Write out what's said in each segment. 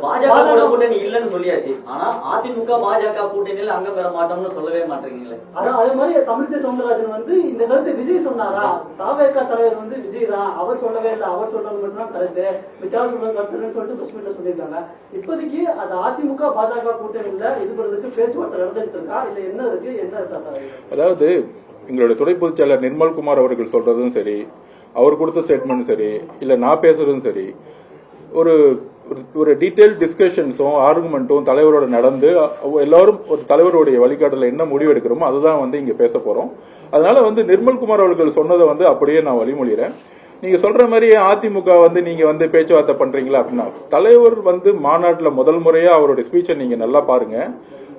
பாஜக கூட்டணி இல்லன்னு சொல்லியாச்சு. ஆனா அதிமுக பாஜக கூட்டணியில் அங்க பெற மாட்டோம்னு சொல்லவே மாட்டேங்கிறீங்களே. அதான் அதே மாதிரி தமிழிசை சவுந்தரராஜன் வந்து இந்த கருத்து விஜய் சொன்னாரா? தாவேகா தலைவர் வந்து விஜய் தான், அவர் சொல்லவே இல்லை, அவர் சொல்றது மட்டும் தான் கருத்து, வித்தியாசம் சொல்றது கருத்துன்னு சொல்லிட்டு பிரஸ் மீட்ல சொல்லியிருக்காங்க. இப்போதைக்கு அது அதிமுக பாஜக கூட்டணியில இது பண்றதுக்கு பேச்சுவார்த்தை நடந்துட்டு இருக்கா? இது என்ன இருக்கு, என்ன இருக்கு? அதாவது எங்களுடைய துணை பொதுச் செயலர் நிர்மல்குமார் அவர்கள் சொல்றதும் சரி, அவர் கொடுத்த ஸ்டேட்மெண்ட் சரி, இல்ல நான் பேசுறதும் சரி, ஒரு ஒரு டீடைல் டிஸ்கஷன்ஸும் ஆர்குமெண்ட்டும் தலைவரோட நடந்து எல்லாரும் ஒரு தலைவருடைய வழிகாட்டல என்ன முடிவு எடுக்கிறோமோ அதுதான் வந்து இங்க பேச போறோம். அதனால வந்து நிர்மல்குமார் அவர்கள் சொன்னதை வந்து அப்படியே நான் வழிமொழிகிறேன். நீங்க சொல்ற மாதிரி அதிமுக வந்து நீங்க வந்து பேச்சுவார்த்தை பண்றீங்களா அப்படின்னா, தலைவர் வந்து மாநாட்டில் முதல் முறையா அவருடைய ஸ்பீச்சை நீங்க நல்லா பாருங்க.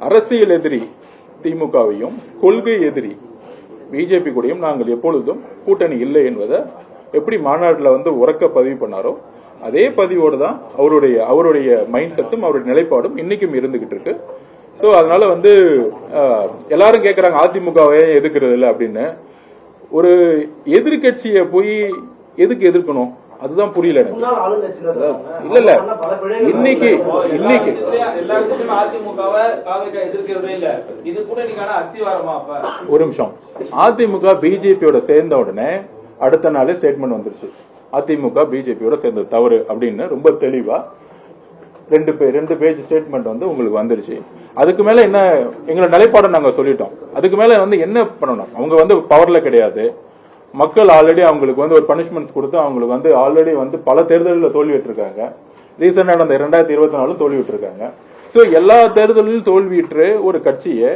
அரசியல் எதிரி திமுகவையும் கொள்கை எதிரி பிஜேபி கூடயும் நாங்கள் எப்பொழுதும் கூட்டணி இல்லை என்பதை எப்படி மாநாட்டில் வந்து உறக்க பதிவு பண்ணாரோ அதே பதிவோடு தான் அவருடைய மைண்ட் செட்டும் அவருடைய நிலைப்பாடும் இன்னைக்கும் இருந்துகிட்டு இருக்கு. சோ அதனால வந்து எல்லாரும் கேட்கறாங்க அதிமுகவை எதிர்க்கிறது இல்லை அப்படின்னு. ஒரு எதிர்கட்சியை போய் எதுக்கு எதிர்க்கணும் அதுதான் புரியல எனக்கு. இல்ல இல்ல இன்னைக்கு ஒரு நிமிஷம், அதிமுக பிஜேபியோட சேர்ந்த உடனே அடுத்த நாளே ஸ்டேட்மெண்ட் வந்துருச்சு, அதிமுக பிஜேபியோட சேர்ந்தது தவறு அப்படின்னு ரொம்ப தெளிவா ரெண்டு பேஜ் ஸ்டேட்மெண்ட் வந்து உங்களுக்கு வந்துருச்சு. அதுக்கு மேல என்ன எங்களோட நிலைப்பாடை நாங்க சொல்லிட்டோம். அதுக்கு மேல வந்து என்ன பண்ணணும், அவங்க வந்து பவர்ல கிடையாது. மக்கள் ஆல்ரெடி அவங்களுக்கு வந்து ஒரு பனிஷ்மெண்ட்ஸ் கொடுத்து அவங்களுக்கு வந்து ஆல்ரெடி வந்து பல தேர்தல்களில் தோல்வியிட்டிருக்காங்க. ரீசெண்டா நடந்த 2024 தோல்வியிட்டிருக்காங்க. சோ எல்லா தேர்தலிலும் தோல்வியிட்டு ஒரு கட்சியை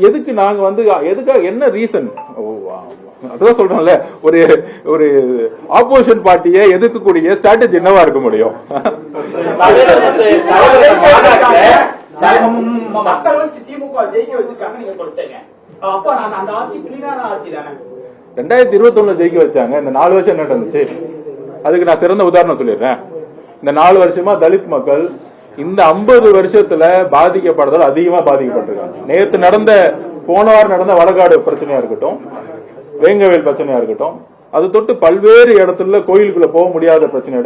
எதுக்கு நாங்க வந்து எதுக்காக என்ன ரீசன், அதான் சொல்றோம்ல, ஒரு ஆப்போசிஷன் பார்ட்டியை எதிர்க்கக்கூடிய ஸ்ட்ராட்டஜி என்னவா இருக்க முடியும்? திமுக ஜெயிக்க வச்சுக்காங்க நீங்க சொல்லிட்டீங்க. அப்ப அந்த ஆட்சி கிளீனான ஆட்சி தானே 2021 ஜெயிக்க வச்சாங்க. இந்த 4 வருஷம் என்ன நடந்துச்சு? அதுக்கு நான் சிறந்த உதாரணம் சொல்லிடுறேன். இந்த 4 வருஷமா தலித் மக்கள் இந்த 50 வருஷத்துல பாதிக்கப்பட்டதால் அதிகமா பாதிக்கப்பட்டிருக்காங்க. நேற்று நடந்த போன வாரம் நடந்த வடகாடு பிரச்சனையா இருக்கட்டும், வேங்கவேல் பிரச்சனையா இருக்கட்டும், அது தொட்டு பல்வேறு இடத்துல கோயிலுக்குள்ள போக முடியாத பிரச்சனை,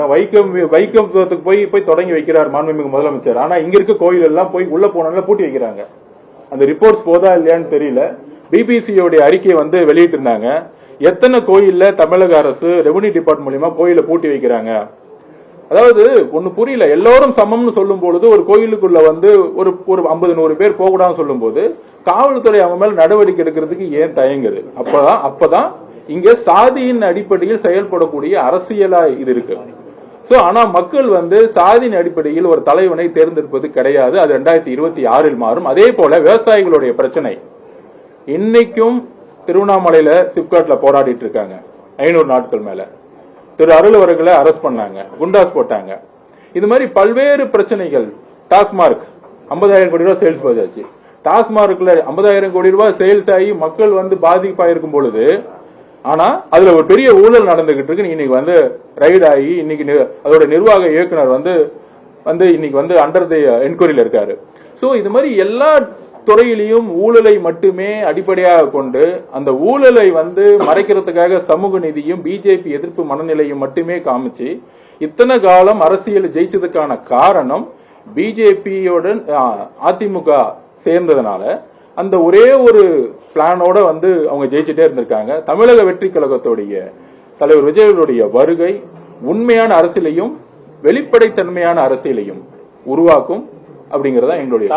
வைக்கத்துக்கு போய் தொடங்கி வைக்கிறார் மாண்புமிகு முதலமைச்சர். ஆனா இங்க இருக்க கோயில் எல்லாம் போய் உள்ள போனால பூட்டி வைக்கிறாங்க. அந்த ரிப்போர்ட்ஸ் போதா இல்லையான்னு தெரியல. பிபிசியோட அறிக்கையை வந்து வெளியிட்டு இருந்தாங்க. எத்தனை கோயில்ல தமிழக அரசு ரெவன்யூ டிபார்ட்மெண்ட் மூலமா கோயில பூட்டி வைக்கிறாங்க. அதாவது ஒண்ணு புரியல, எல்லாரும் சமம்னு சொல்லும் பொழுது ஒரு கோயிலுக்குள்ள வந்து ஒரு 50-100 பேர் போகக்கூடாதுன்னு சொல்லும் போது காவல்துறை அவங்க மேல நடவடிக்கை எடுக்கிறதுக்கு ஏன் தயங்குது? அப்பதான் இங்க சாதியின் அடிப்படையில் செயல்படக்கூடிய அரசியலா இது இருக்கு. சோ ஆனா மக்கள் வந்து சாதியின் அடிப்படையில் ஒரு தலைவனை தேர்ந்தெடுப்பது கிடையாது. அது 2026 மாறும். அதே போல விவசாயிகளுடைய பிரச்சனை இன்னைக்கும் திருவண்ணாமலையில சிப்காட்ல போராடிட்டு இருக்காங்க. 500 நாட்கள் மேல திரு அருள் அவர்களை அரெஸ்ட் பண்ணாங்க, குண்டாஸ் போட்டாங்க. இது மாதிரி பல்வேறு பிரச்சனைகள். டாஸ்மார்க் 50,000 கோடி ரூபாய் சேல்ஸ் போயாச்சு. டாஸ்மார்க்ல 50,000 கோடி ரூபாய் சேல்ஸ் ஆகி மக்கள் வந்து பாதிப்பாயிருக்கும் பொழுது, ஆனா அதுல ஒரு பெரிய ஊழல் நடந்துகிட்டு இருக்கு. இன்னைக்கு வந்து ரைட் ஆகி இன்னைக்கு அதோட நிர்வாக இயக்குனர் வந்து இன்னைக்கு வந்து அண்டர் தி என்கொயரியில இருக்காரு. சோ இது மாதிரி எல்லா துறையிலையும் ஊழலை மட்டுமே அடிப்படையாக கொண்டு அந்த ஊழலை வந்து மறைக்கிறதுக்காக சமூக நீதியும் பிஜேபி எதிர்ப்பு மனநிலையும் மட்டுமே காமிச்சு இத்தனை காலம் அரசியல் ஜெயிச்சதுக்கான காரணம் பிஜேபியுடன் அதிமுக சேர்ந்ததுனால அந்த ஒரே ஒரு பிளானோட வந்து அவங்க ஜெயிச்சுட்டே இருந்திருக்காங்க. தமிழக வெற்றி கழகத்துடைய தலைவர் விஜயனுடைய வருகை உண்மையான அரசியலையும் வெளிப்படைத்தன்மையான அரசியலையும் உருவாக்கும் அப்படிங்கறதா எங்களுடைய